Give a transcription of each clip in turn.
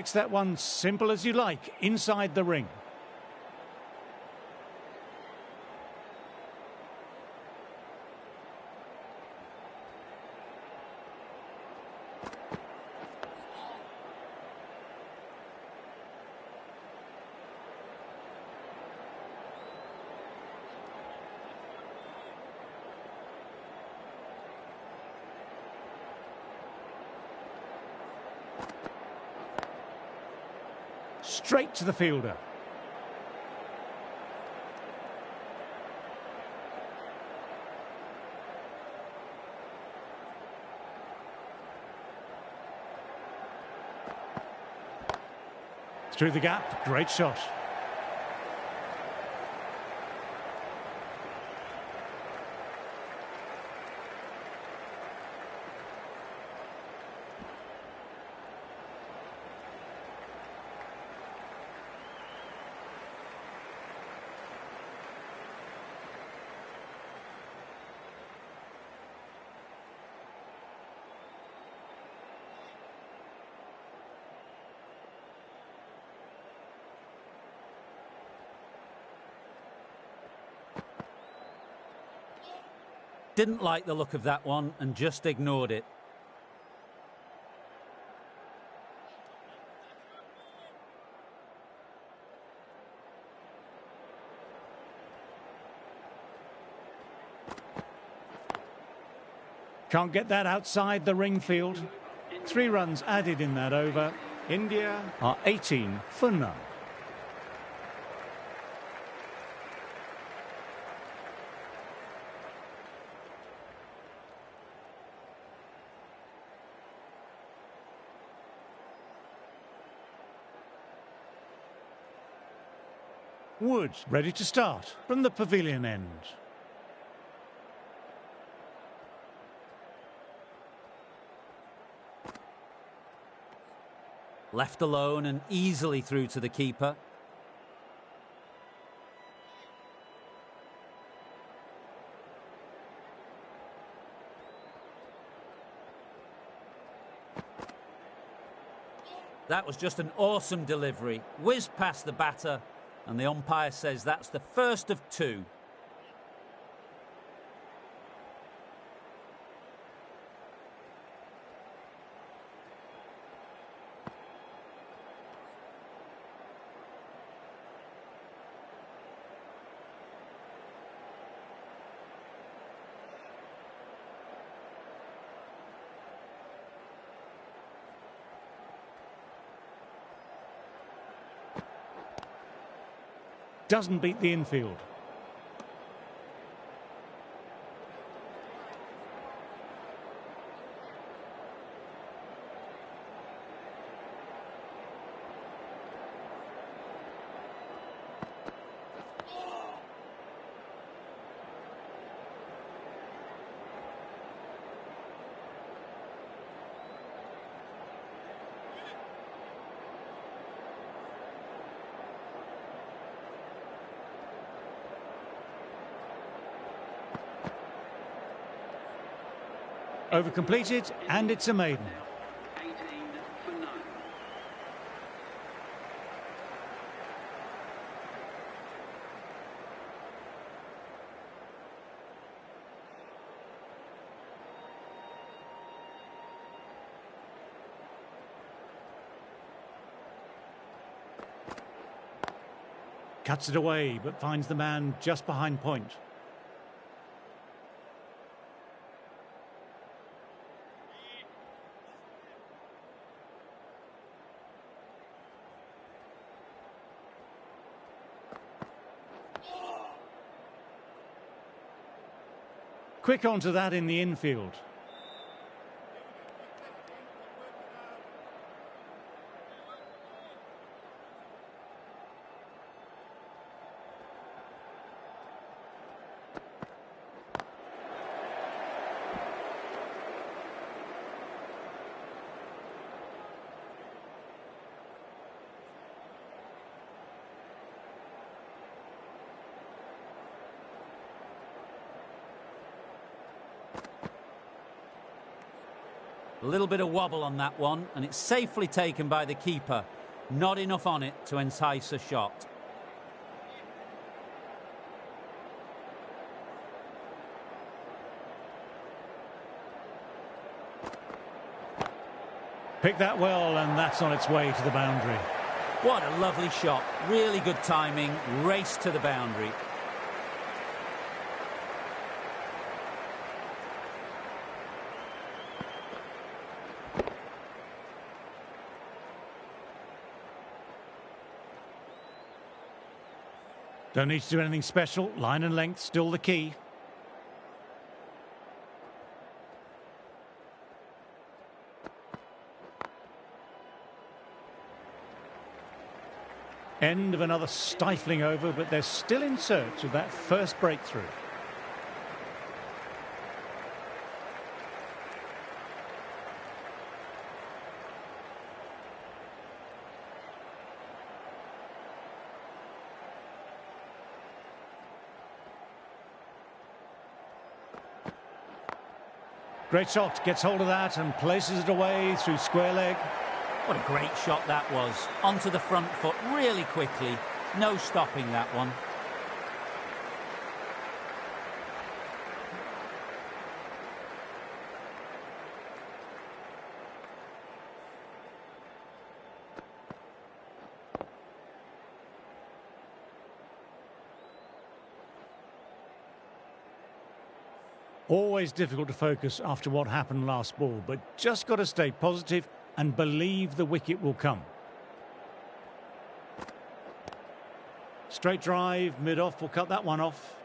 Makes that one simple as you like, inside the ring. Straight to the fielder. Through the gap, great shot. Didn't like the look of that one and just ignored it. Can't get that outside the ring field. 3 runs added in that over. India are 18 for none. Wood ready to start from the pavilion end. Left alone and easily through to the keeper. That was just an awesome delivery. Whizzed past the batter, and the umpire says that's the first of 2. Doesn't beat the infield. Over completed, and it's a maiden. 18 for 9. Cuts it away, but finds the man just behind point. Quick onto that in the infield. A little bit of wobble on that one, and it's safely taken by the keeper. Not enough on it to entice a shot. Picked that well, and that's on its way to the boundary. What a lovely shot. Really good timing. Race to the boundary. Don't need to do anything special. Line and length still the key. End of another stifling over, but they're still in search of that first breakthrough. Great shot, gets hold of that and places it away through square leg. What a great shot that was. Onto the front foot really quickly. No stopping that one. Always difficult to focus after what happened last ball, but just got to stay positive and believe the wicket will come. Straight drive, mid-off, will cut that one off.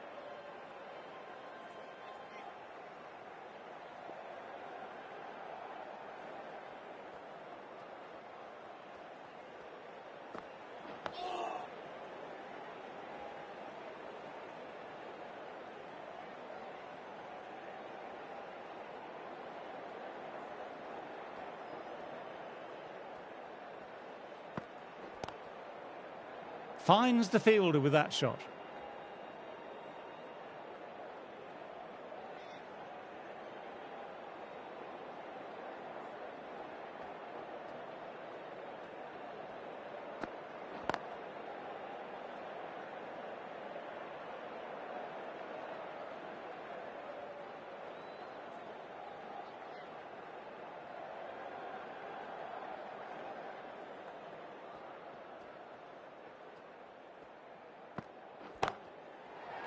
Finds the fielder with that shot.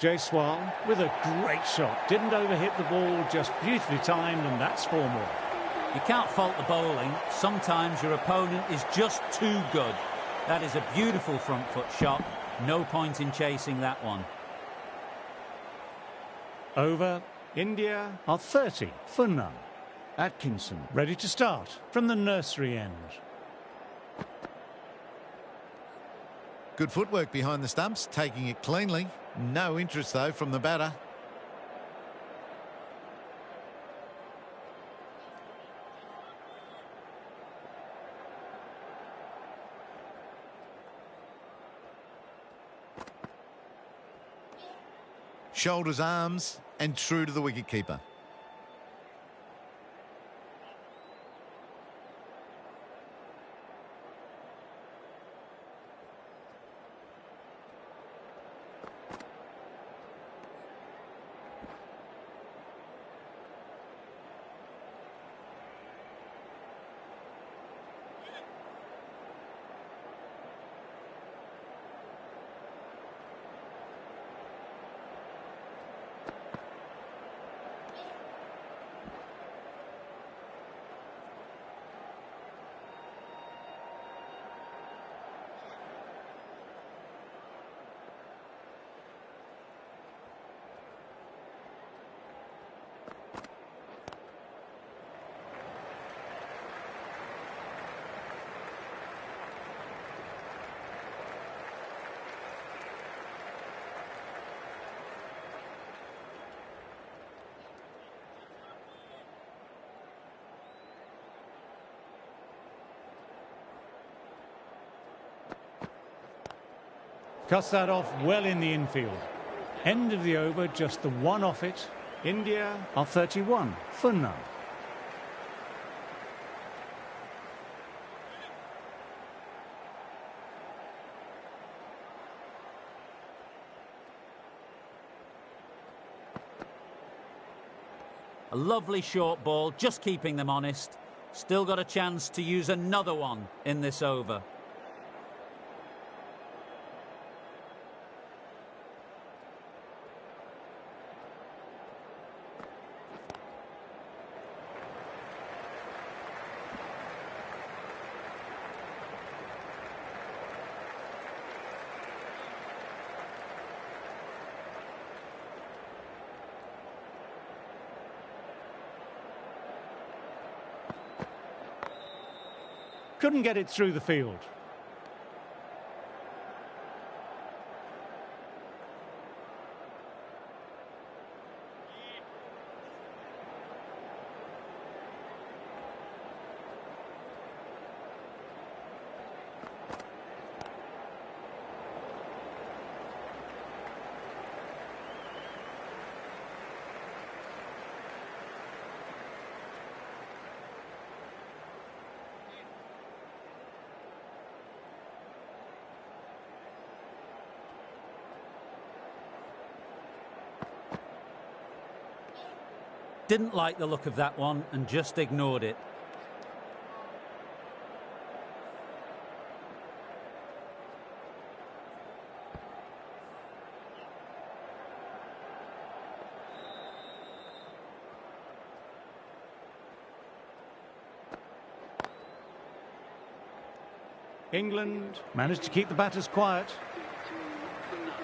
Jaiswal with a great shot. Didn't overhit the ball, just beautifully timed, and that's 4 more. You can't fault the bowling. Sometimes your opponent is just too good. That is a beautiful front foot shot. No point in chasing that one. Over. India are 30 for none. Atkinson ready to start from the nursery end. Good footwork behind the stumps, taking it cleanly. No interest, though, from the batter. Shoulders, arms, and true to the wicketkeeper. Cuts that off well in the infield. End of the over, just the one off it. India are 31 for none. A lovely short ball, just keeping them honest. Still got a chance to use another one in this over. Couldn't get it through the field. Didn't like the look of that one and just ignored it. England managed to keep the batters quiet. 2 for none.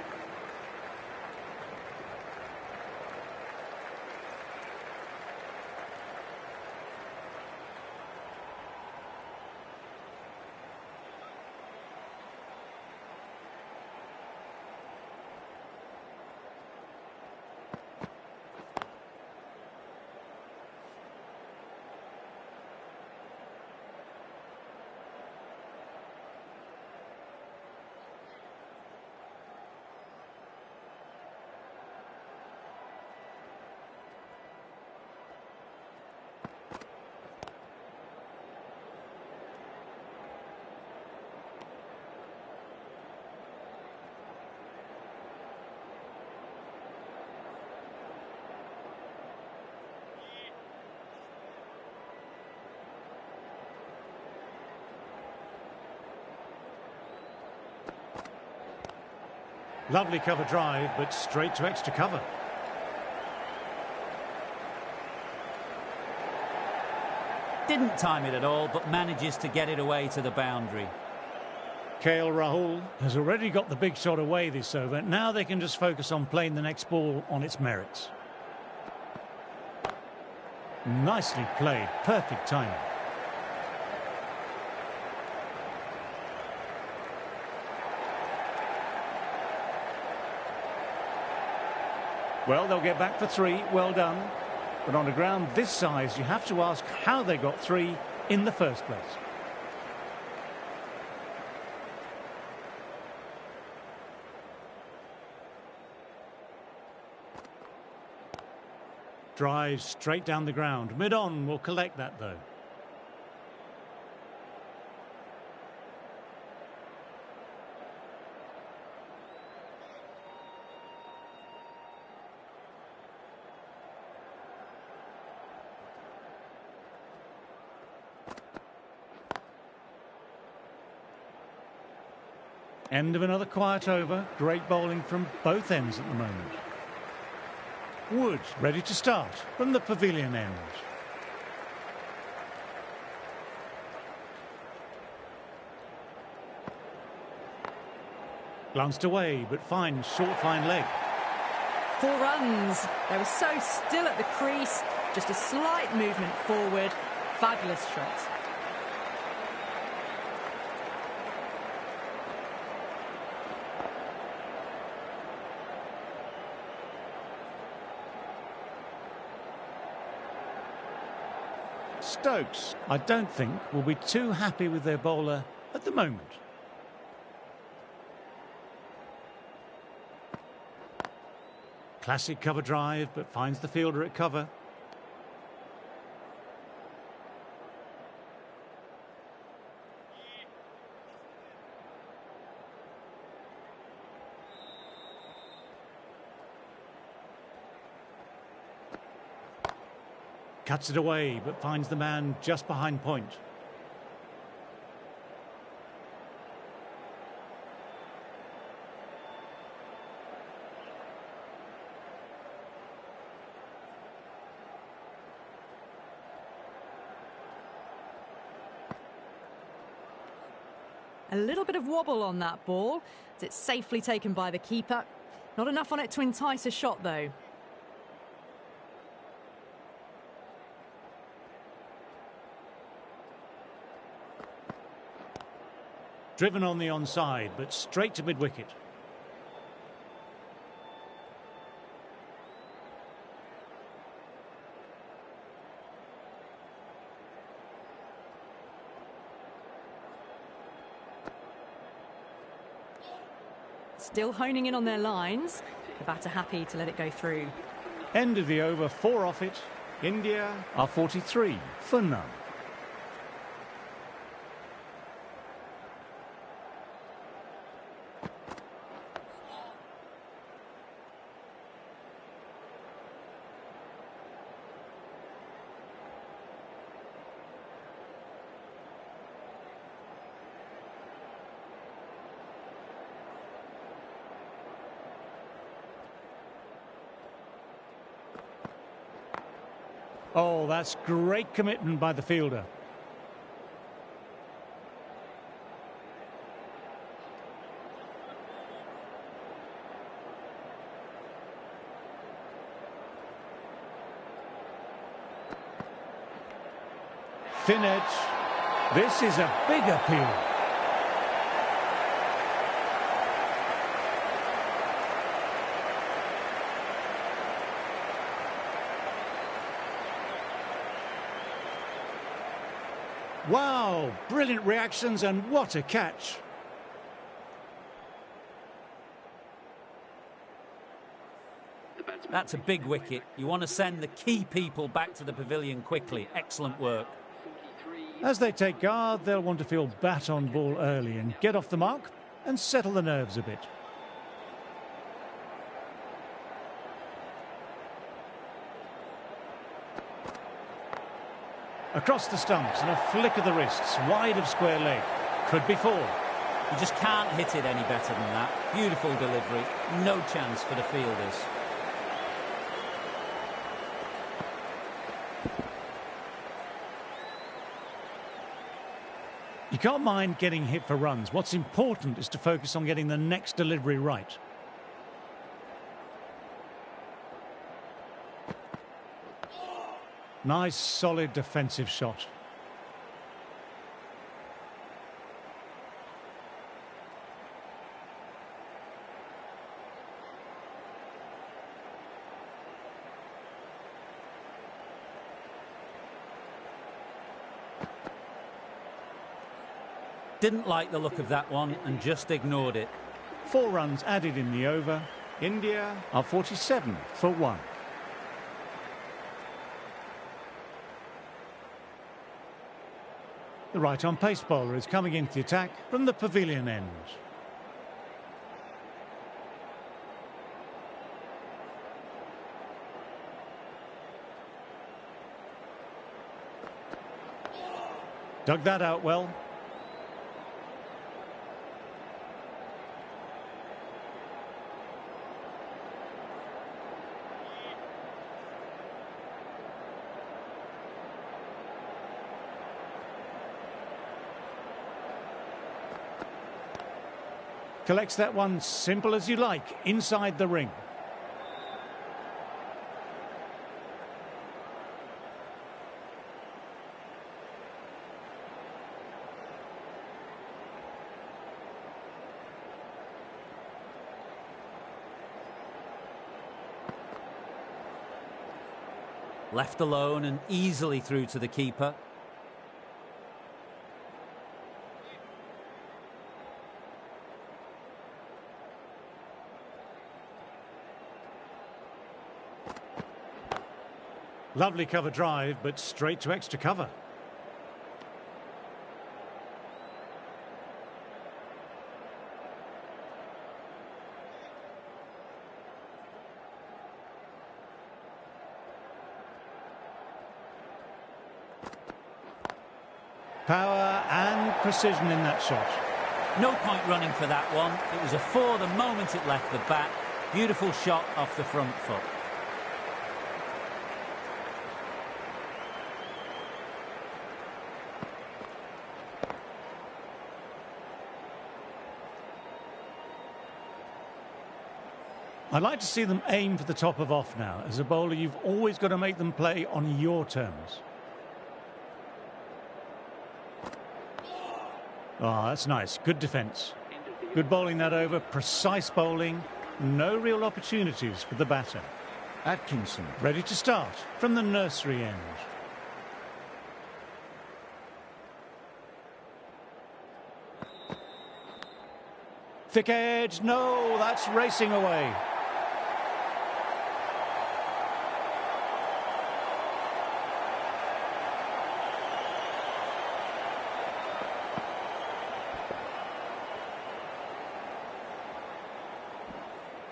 Lovely cover drive, but straight to extra cover. Didn't time it at all, but manages to get it away to the boundary. Rahul has already got the big shot away this over. Now they can just focus on playing the next ball on its merits. Nicely played, perfect timing. Well, they'll get back for 3, well done. But on a ground this size, you have to ask how they got 3 in the first place. Drive straight down the ground. Mid-on will collect that, though. End of another quiet over. Great bowling from both ends at the moment. Wood ready to start from the pavilion end. Glanced away, but finds short fine leg. 4 runs. They were so still at the crease. Just a slight movement forward. Fabulous shot. Stokes, I don't think, will be too happy with their bowler at the moment. Classic cover drive, but finds the fielder at cover. Cuts it away, but finds the man just behind point. A little bit of wobble on that ball, as it's safely taken by the keeper. Not enough on it to entice a shot, though. Driven on the onside, but straight to mid-wicket. Still honing in on their lines. The batter happy to let it go through. End of the over, 4 off it. India are 43 for none. Oh, that's great commitment by the fielder. Thin edge. This is a big appeal. Wow, brilliant reactions and what a catch. That's a big wicket. You want to send the key people back to the pavilion quickly. Excellent work. As they take guard, they'll want to feel bat on ball early and get off the mark and settle the nerves a bit. Across the stumps and a flick of the wrists, wide of square leg. Could be 4. You just can't hit it any better than that. Beautiful delivery. No chance for the fielders. You can't mind getting hit for runs. What's important is to focus on getting the next delivery right. Nice, solid defensive shot. Didn't like the look of that one and just ignored it. 4 runs added in the over. India are 47 for 1. The right-arm pace bowler is coming into the attack from the pavilion end. Dug that out well. Collects that one simple as you like, inside the ring. Left alone and easily through to the keeper. Lovely cover drive, but straight to extra cover. Power and precision in that shot. No point running for that one. It was a four the moment it left the bat. Beautiful shot off the front foot. I'd like to see them aim for the top of off now. As a bowler, you've always got to make them play on your terms. Ah, that's nice. Good defence. Good bowling that over. Precise bowling. No real opportunities for the batter. Atkinson ready to start from the nursery end. Thick edge. No, that's racing away.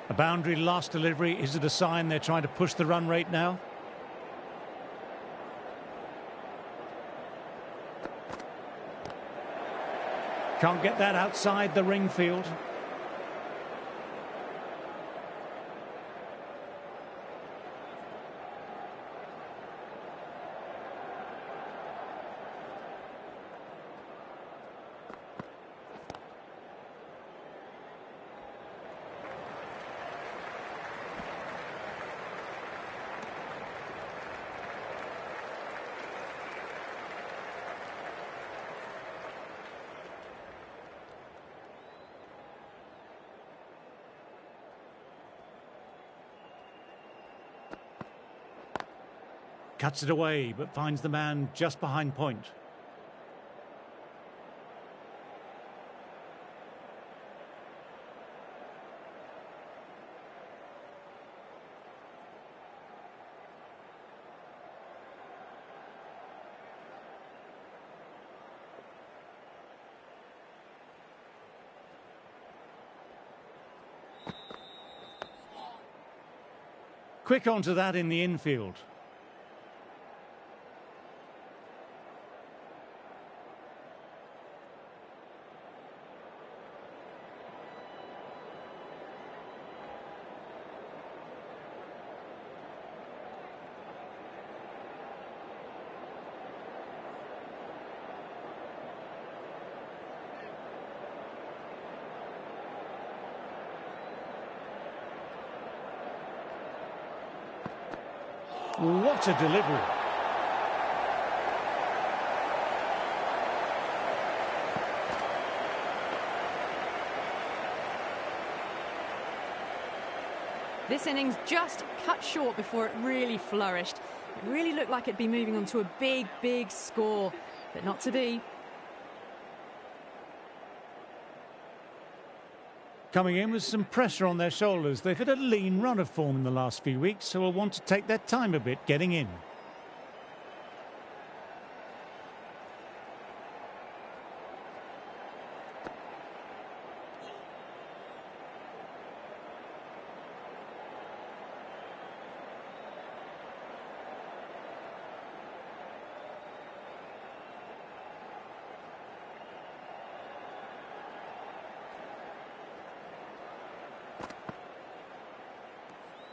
A boundary last delivery. Is it a sign they're trying to push the run rate now? Can't get that outside the ring field. Cuts it away, but finds the man just behind point. Quick onto that in the infield. What a delivery. This innings just cut short before it really flourished. It really looked like it'd be moving on to a big, big score, but not to be. Coming in with some pressure on their shoulders. They've had a lean run of form in the last few weeks, so will want to take their time a bit getting in.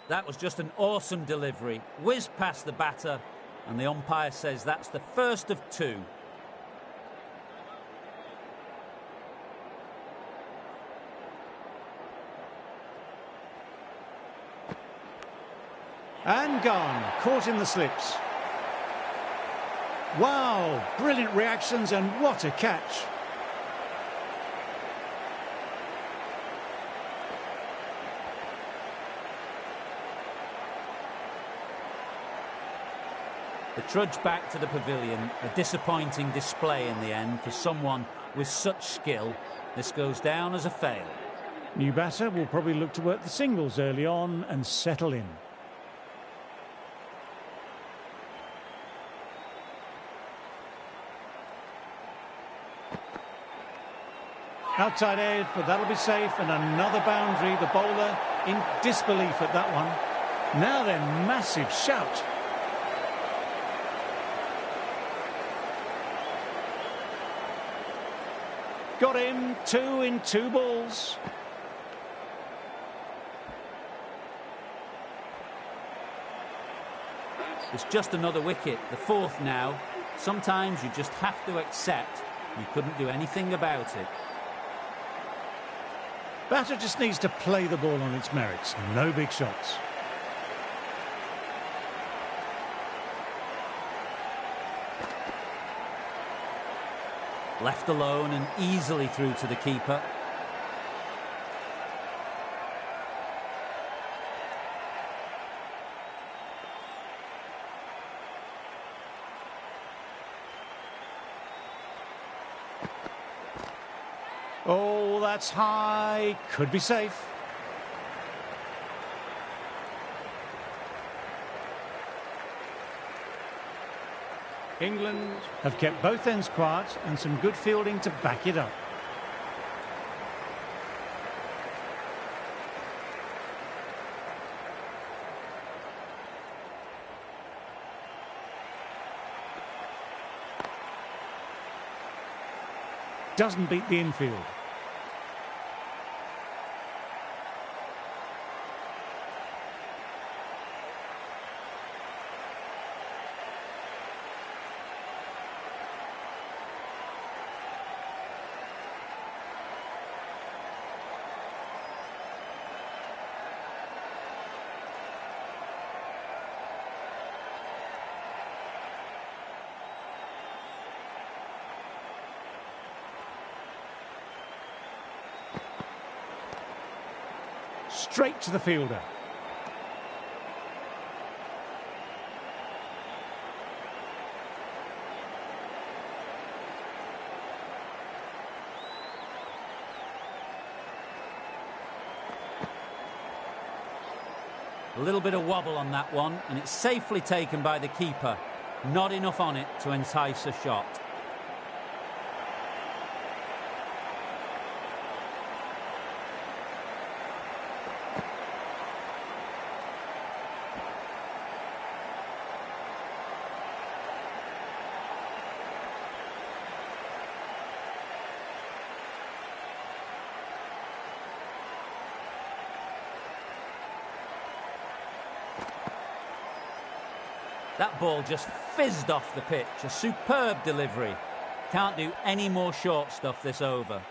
That was just an awesome delivery. Whizzed past the batter, and the umpire says that's the first of two. And gone, caught in the slips. Wow, brilliant reactions and what a catch. The trudge back to the pavilion, a disappointing display in the end for someone with such skill. This goes down as a fail. New batter will probably look to work the singles early on and settle in. Outside edge, but that'll be safe, and another boundary. The bowler in disbelief at that one. Now then, massive shout. Got him, 2 in 2 balls. It's just another wicket, the 4th now. Sometimes you just have to accept you couldn't do anything about it. Batter just needs to play the ball on its merits. No big shots. Left alone and easily through to the keeper. Oh, that's high. Could be safe. England have kept both ends quiet and some good fielding to back it up. Doesn't beat the infield. Straight to the fielder. A little bit of wobble on that one, and it's safely taken by the keeper. Not enough on it to entice a shot. That ball just fizzed off the pitch. A superb delivery. Can't do any more short stuff this over.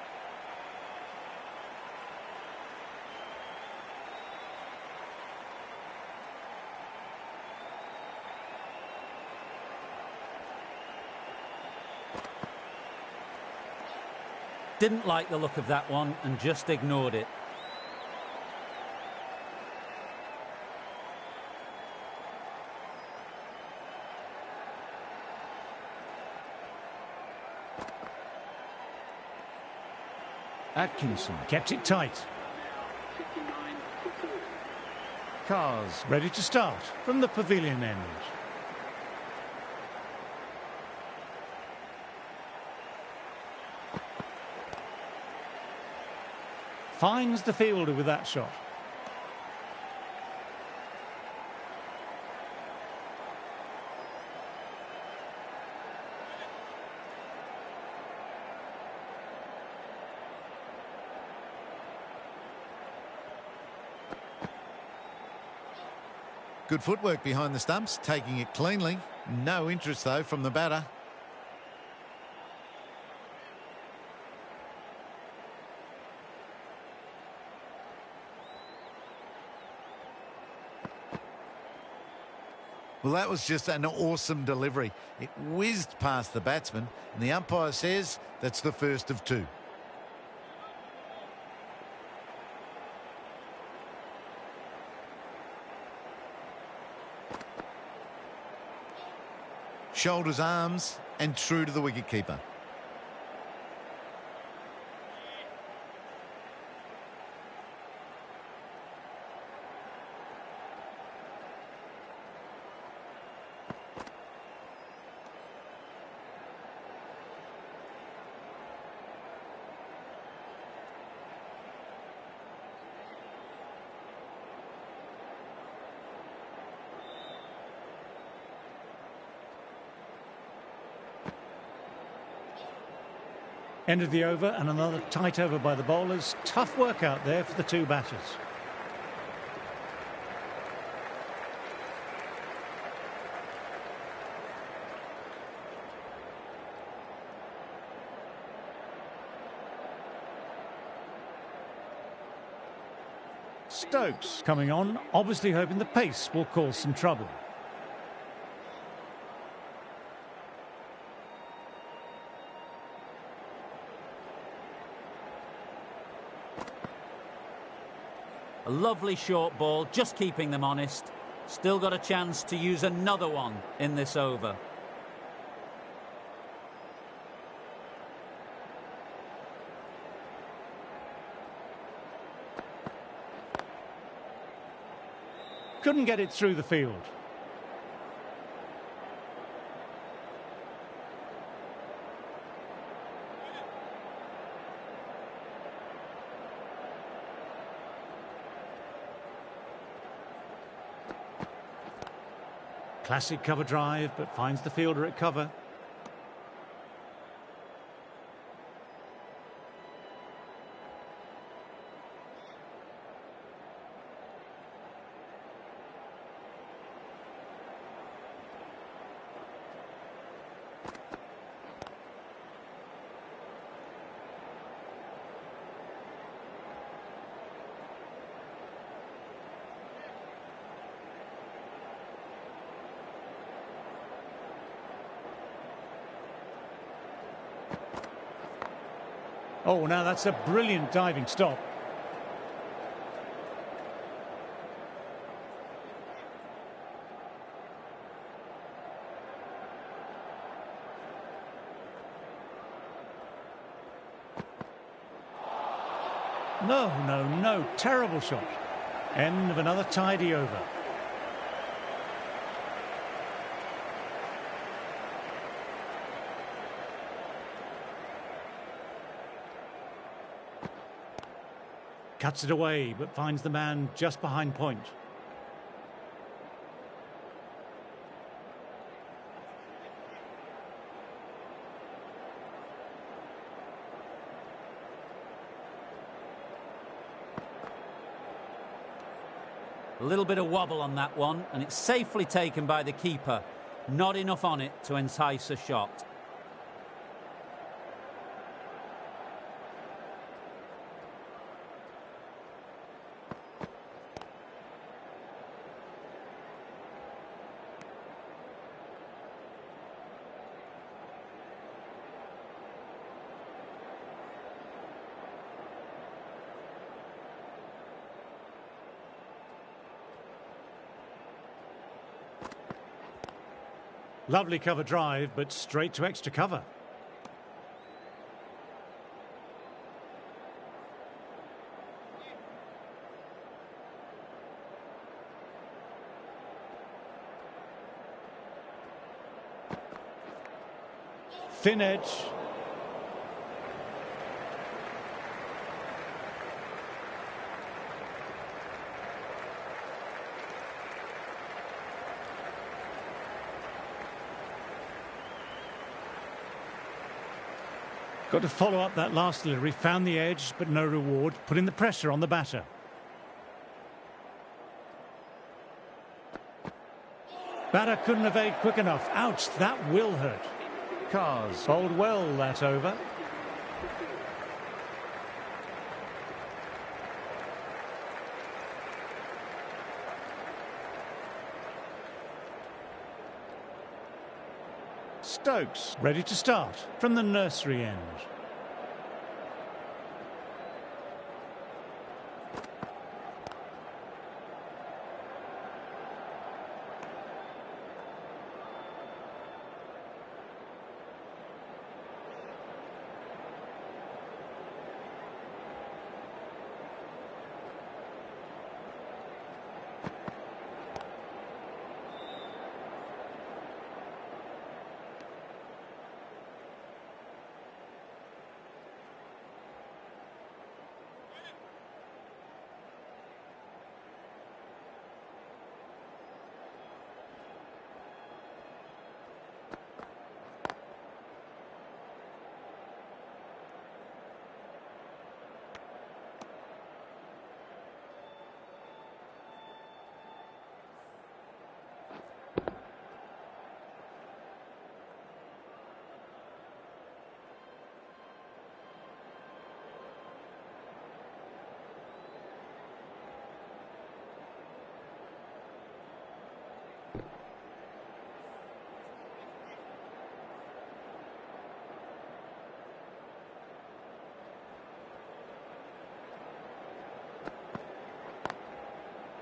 Didn't like the look of that one and just ignored it. Atkinson kept it tight. 59 for 4. Cars ready to start from the pavilion end. Finds the fielder with that shot. Good footwork behind the stumps, taking it cleanly. No interest, though, from the batter. Well, that was just an awesome delivery. It whizzed past the batsman, and the umpire says that's the first of 2. Shoulders, arms, and true to the wicketkeeper. End of the over and another tight over by the bowlers. Tough work out there for the two batters. Stokes coming on, obviously hoping the pace will cause some trouble. A lovely short ball, just keeping them honest. Still got a chance to use another one in this over. Couldn't get it through the field. Classic cover drive, but finds the fielder at cover. Oh, now that's a brilliant diving stop. No, terrible shot. End of another tidy over. Cuts it away, but finds the man just behind point. A little bit of wobble on that one, and it's safely taken by the keeper. Not enough on it to entice a shot. Lovely cover drive, but straight to extra cover. Thin edge. Got to follow up that last delivery, found the edge, but no reward, putting the pressure on the batter. Batter couldn't evade quick enough. Ouch, that will hurt. Cars bowled well that over. Stokes ready to start from the nursery end.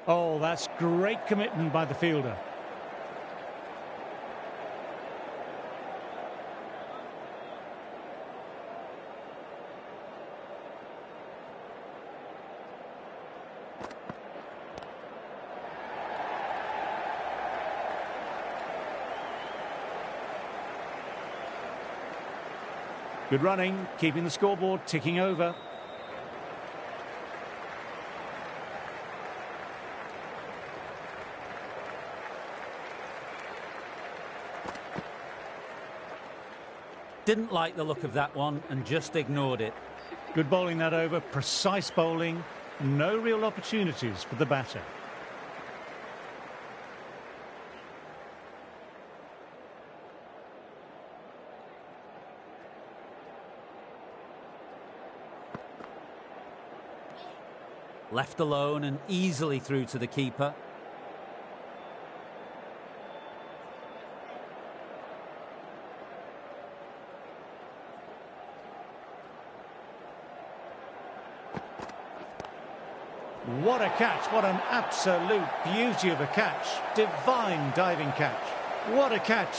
Oh, that's great commitment by the fielder. Good running, keeping the scoreboard ticking over. Didn't like the look of that one and just ignored it. Good bowling that over, precise bowling, no real opportunities for the batter. Left alone and easily through to the keeper. What a catch, what an absolute beauty of a catch. Divine diving catch. What a catch.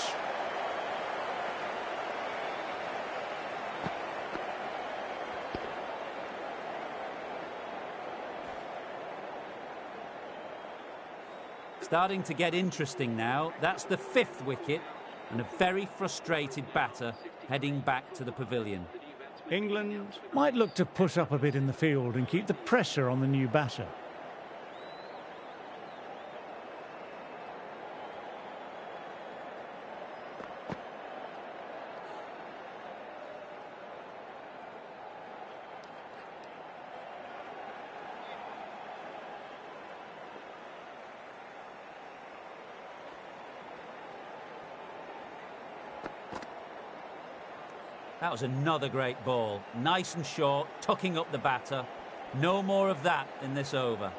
Starting to get interesting now. That's the 5th wicket and a very frustrated batter heading back to the pavilion. England might look to push up a bit in the field and keep the pressure on the new batter. That was another great ball. Nice and short, tucking up the batter. No more of that in this over.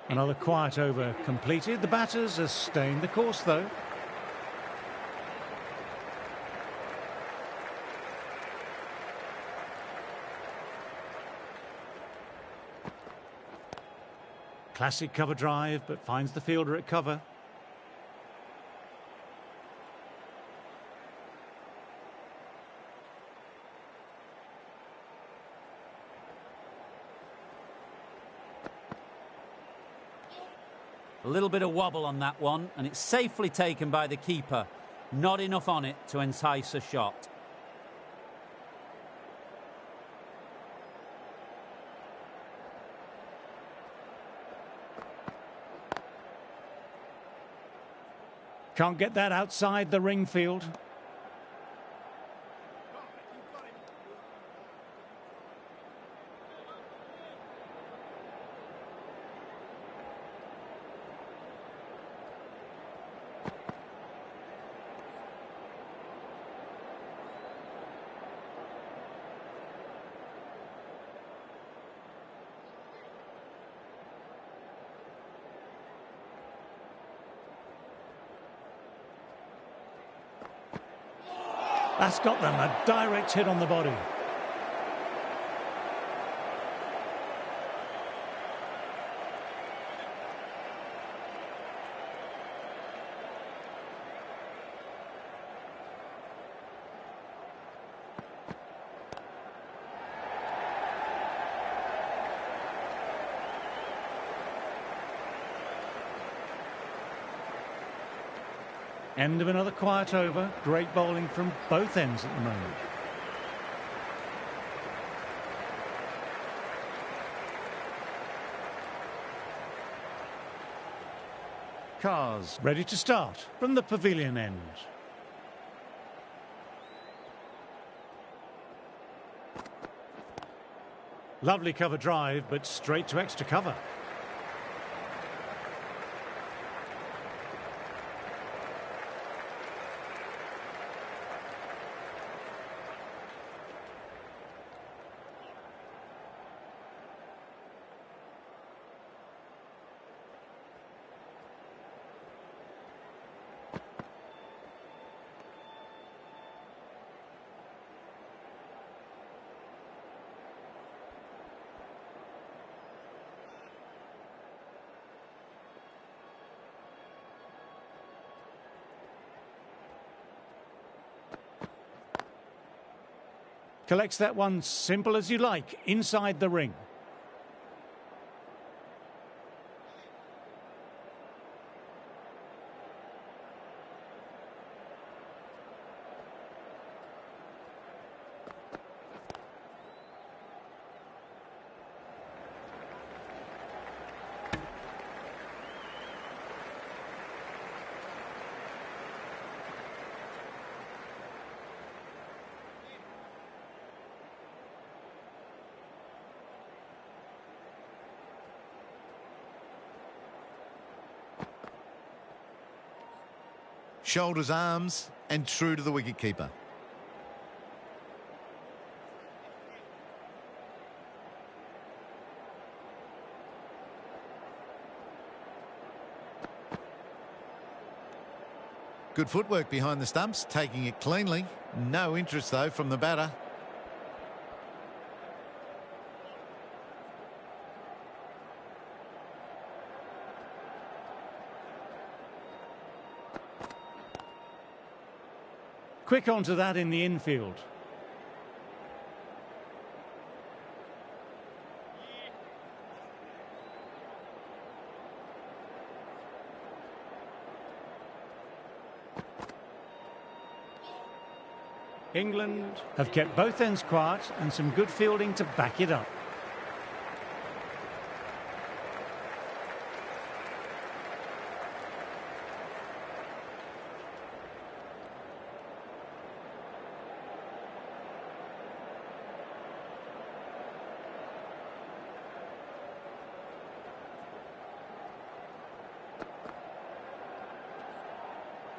Another quiet over completed. The batters are staying the course, though. Classic cover drive, but finds the fielder at cover. A little bit of wobble on that one, and it's safely taken by the keeper. Not enough on it to entice a shot. Can't get that outside the ring field. That's got them, a direct hit on the body. End of another quiet over. Great bowling from both ends at the moment. Cars ready to start from the pavilion end. Lovely cover drive, but straight to extra cover. Collects that one simple as you like, inside the ring. Shoulders, arms, and true to the wicketkeeper. Good footwork behind the stumps, taking it cleanly. No interest, though, from the batter. Quick onto that in the infield. England have kept both ends quiet and some good fielding to back it up.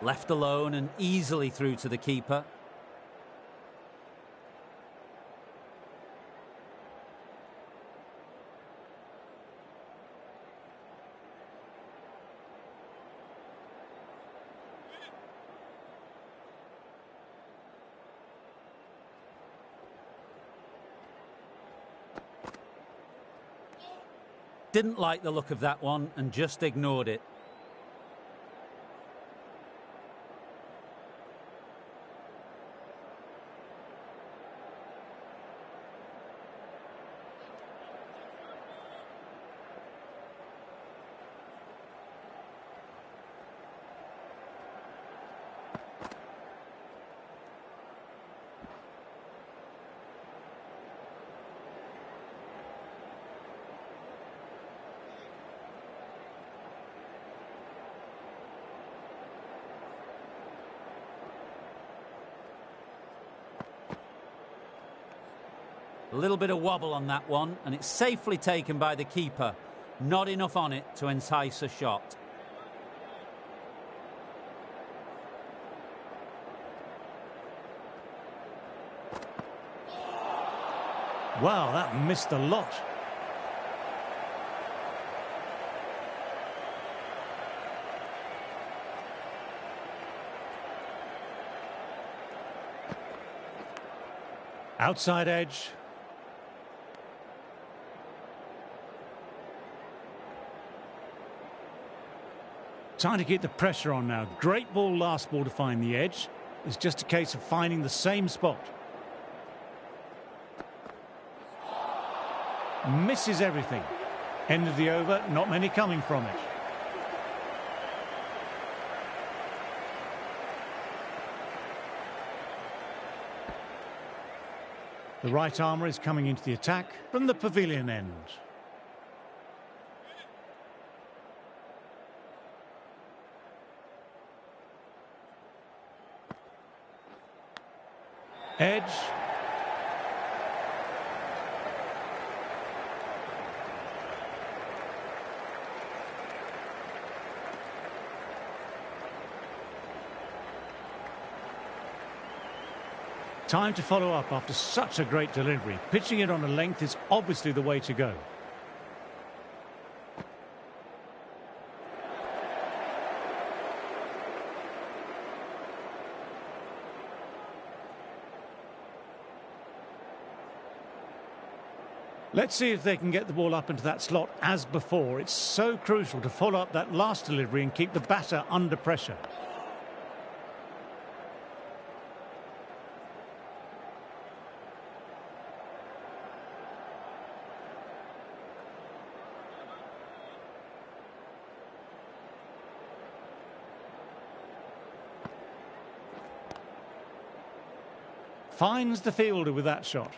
Left alone and easily through to the keeper. Didn't like the look of that one and just ignored it. A little bit of wobble on that one, and it's safely taken by the keeper. Not enough on it to entice a shot. Wow, that missed a lot. Outside edge. Time to keep the pressure on now. Great ball, last ball to find the edge. It's just a case of finding the same spot. Misses everything. End of the over, not many coming from it. The right armour is coming into the attack from the pavilion end. Edge. Time to follow up after such a great delivery. Pitching it on a length is obviously the way to go. Let's see if they can get the ball up into that slot as before. It's so crucial to follow up that last delivery and keep the batter under pressure. Finds the fielder with that shot.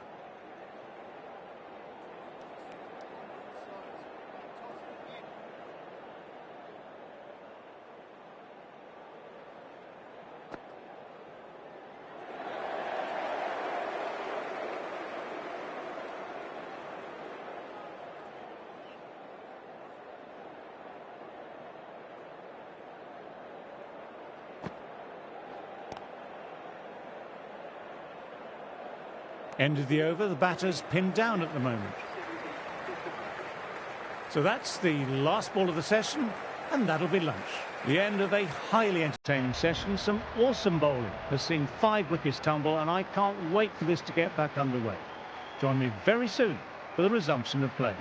End of the over, the batter's pinned down at the moment. So that's the last ball of the session, and that'll be lunch. The end of a highly entertaining session. Some awesome bowling. Has seen 5 wickets tumble, and I can't wait for this to get back underway. Join me very soon for the resumption of play.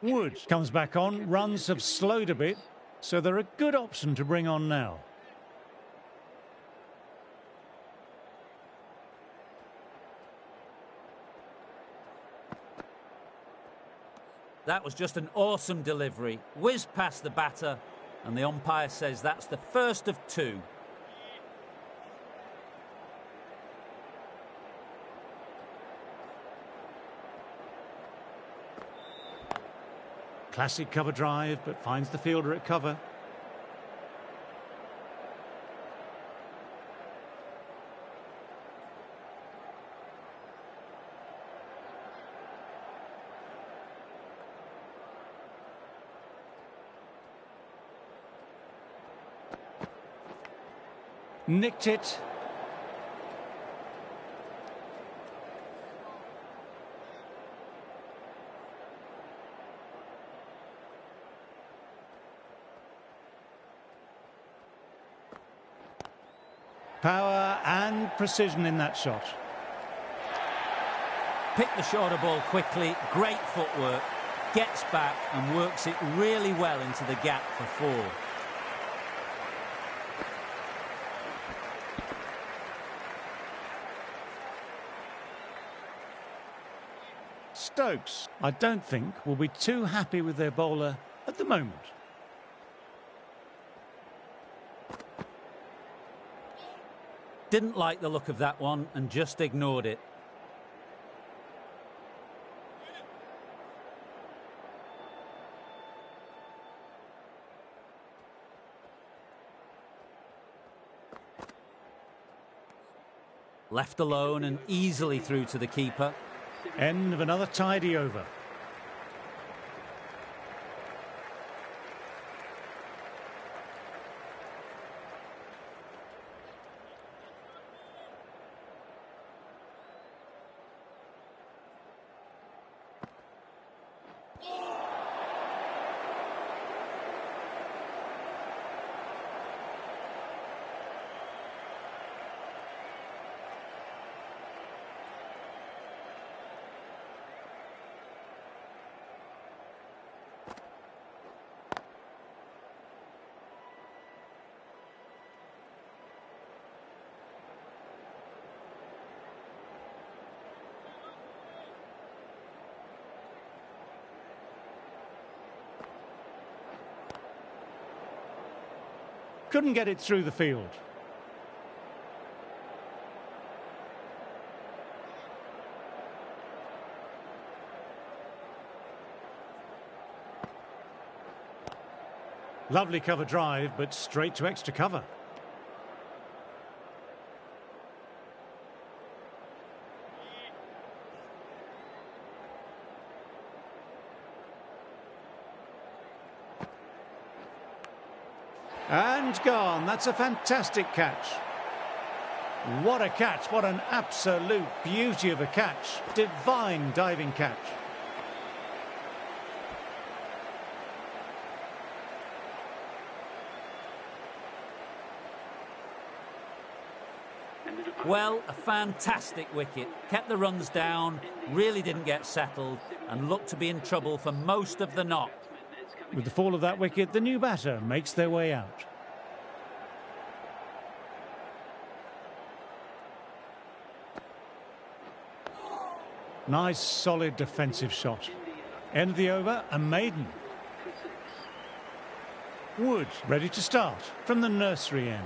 Wood comes back on. Runs have slowed a bit, so they're a good option to bring on now. That was just an awesome delivery. Whizzed past the batter, and the umpire says that's the first of 2. Classic cover drive, but finds the fielder at cover. Nicked it. Power and precision in that shot. Picked the shorter ball quickly, great footwork, gets back and works it really well into the gap for 4. Stokes, I don't think, will be too happy with their bowler at the moment. Didn't like the look of that one and just ignored it. Left alone and easily through to the keeper. End of another tidy over. Couldn't get it through the field. Lovely cover drive, but straight to extra cover. And gone. That's a fantastic catch. What a catch. What an absolute beauty of a catch. Divine diving catch. Well, a fantastic wicket. Kept the runs down, really didn't get settled, and looked to be in trouble for most of the knock. With the fall of that wicket, the new batter makes their way out. Nice, solid defensive shot. End of the over, a maiden. Wood ready to start from the nursery end.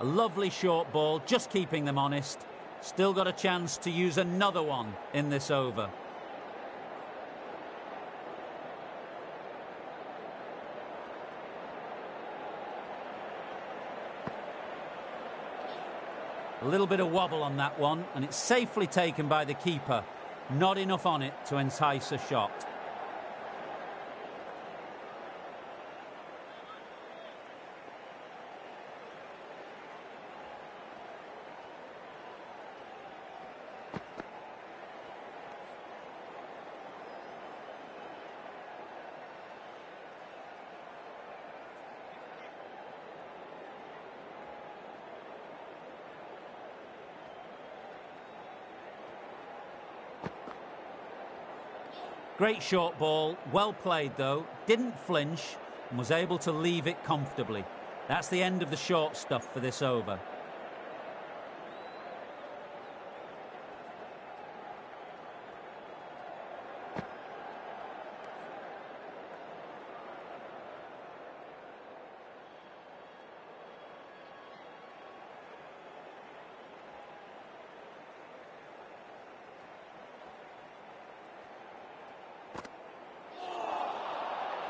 A lovely short ball, just keeping them honest. Still got a chance to use another one in this over. A little bit of wobble on that one, and it's safely taken by the keeper. Not enough on it to entice a shot. Great short ball, well played though, didn't flinch and was able to leave it comfortably. That's the end of the short stuff for this over.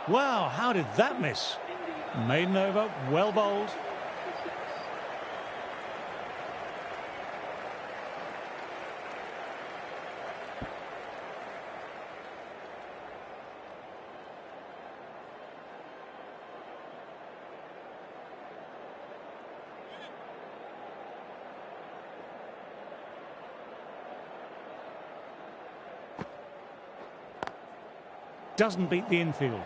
Wow, how did that miss? Maiden over, well bowled. Doesn't beat the infield.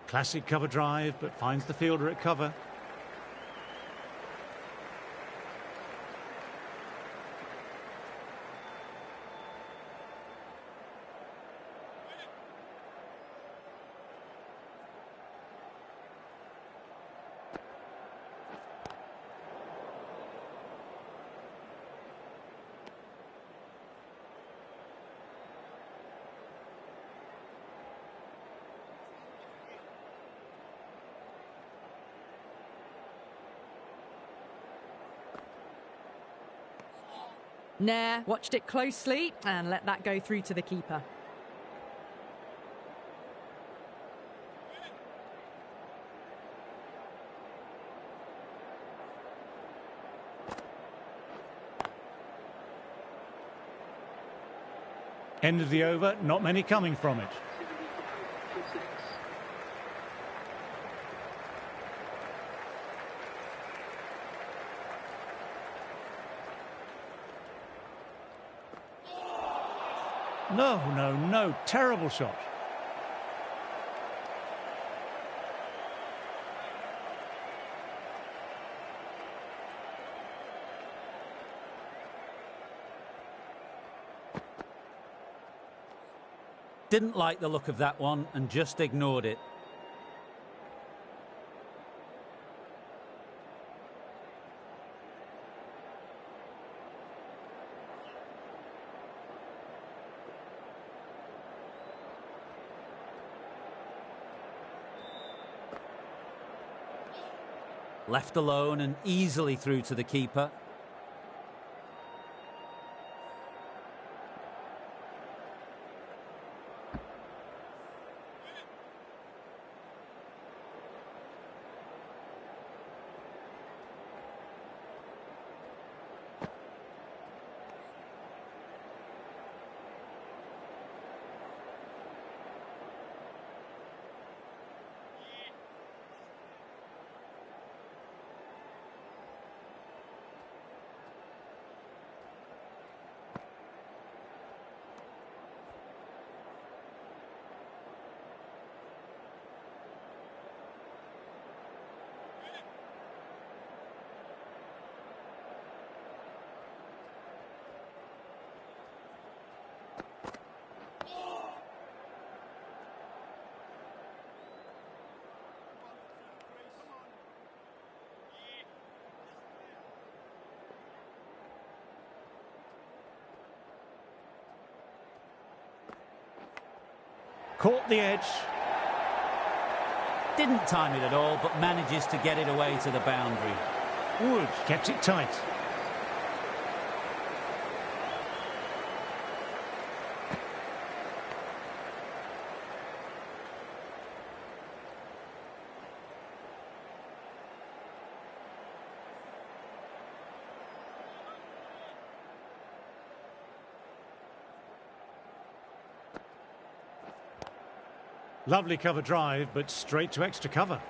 Classic cover drive, but finds the fielder at cover. Nair watched it closely and let that go through to the keeper. End of the over, not many coming from it. No, no, no. Terrible shot. Didn't like the look of that one and just ignored it. Left alone and easily through to the keeper. Caught the edge. Didn't time it at all, but manages to get it away to the boundary. Wood kept it tight. Lovely cover drive, but straight to extra cover.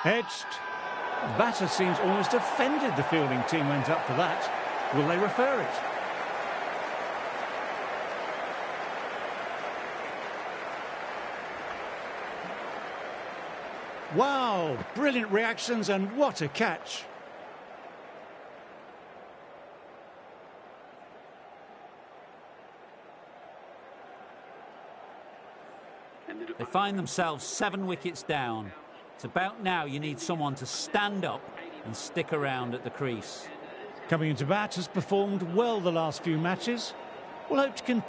Edged. Batter seems almost offended the fielding team went up for that. Will they refer it? Wow, brilliant reactions and what a catch. They find themselves 7 wickets down. It's about now you need someone to stand up and stick around at the crease. Coming into bat, has performed well the last few matches. We'll hope to continue.